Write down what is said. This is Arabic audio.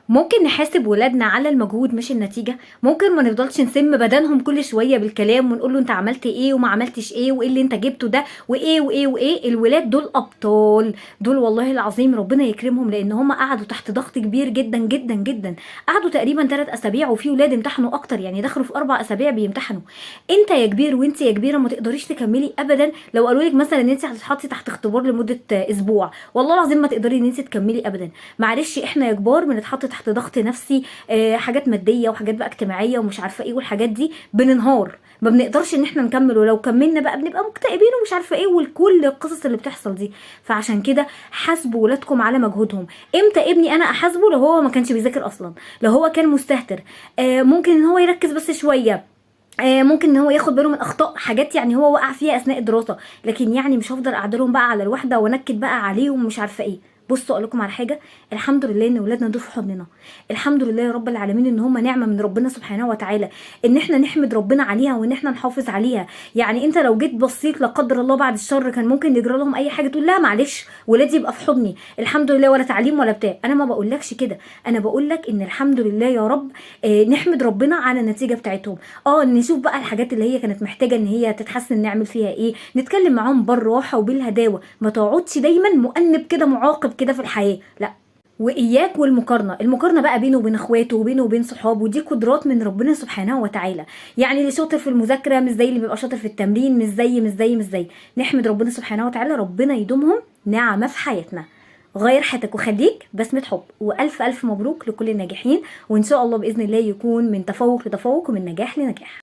ممكن نحاسب ولادنا على المجهود مش النتيجة. ممكن ما نفضلش نسم بدنهم كل شوية بالكلام ونقول له انت عملت ايه وما عملتش ايه وايه اللي انت جبته ده وايه وايه وايه. الولاد دول ابطال، دول والله العظيم ربنا يكرمهم، لان هم قعدوا تحت ضغط كبير جدا جدا جدا. قعدوا تقريبا 3 اسابيع، وفي ولاد امتحنوا اكتر، يعني دخلوا في 4 اسابيع بيمتحنوا. انت يا كبير وانت يا كبيرة ما تقدريش تكملي ابدا. لو قالوا لك مثلا ان انت هتتحطي تحت اختبار لمدة اسبوع، والله العظيم ما تقدري ان انت تكملي ابدا. معلش احنا يا كبار بنتحط تحت ضغط نفسي، حاجات ماديه وحاجات بقى اجتماعيه ومش عارفه ايه، والحاجات دي بننهار، ما بنقدرش ان احنا نكمل، ولو كملنا بقى بنبقى مكتئبين ومش عارفه ايه، وكل القصص اللي بتحصل دي. فعشان كده حاسبوا ولادكم على مجهودهم. امتى ابني انا احاسبه؟ لو هو ما كانش بيذاكر اصلا، لو هو كان مستهتر، ممكن ان هو يركز بس شويه، ممكن ان هو ياخد باله من اخطاء حاجات يعني هو وقع فيها اثناء الدراسه. لكن يعني مش هفضل اعدلهم بقى على الواحده وانكد بقى عليهم ومش عارفه ايه. بصوا اقول لكم على حاجه، الحمد لله ان ولادنا دول في حضننا. الحمد لله يا رب العالمين ان هم نعمه من ربنا سبحانه وتعالى، ان احنا نحمد ربنا عليها وان احنا نحافظ عليها. يعني انت لو جيت بصيت لا قدر الله بعد الشر كان ممكن يجرى لهم اي حاجه، تقول لا معلش ولادي يبقى في حضني الحمد لله، ولا تعليم ولا بتاع. انا ما بقولكش كده، انا بقول لك ان الحمد لله يا رب، نحمد ربنا على النتيجه بتاعتهم. نشوف بقى الحاجات اللي هي كانت محتاجه ان هي تتحسن نعمل فيها ايه، نتكلم معاهم بالراحه وبالهداوه، ما تقعدش دايما مؤنب كده معاقب كده في الحياه، لا. واياك والمقارنه، المقارنه بقى بينه وبين اخواته وبينه وبين صحابه، ودي قدرات من ربنا سبحانه وتعالى. يعني اللي شاطر في المذاكره مش زي اللي بيبقى شاطر في التمرين، مش زي. نحمد ربنا سبحانه وتعالى، ربنا يدومهم نعمه في حياتنا. غير حياتك وخليك بسمة حب. والف الف مبروك لكل الناجحين، وان شاء الله باذن الله يكون من تفوق لتفوق ومن نجاح لنجاح.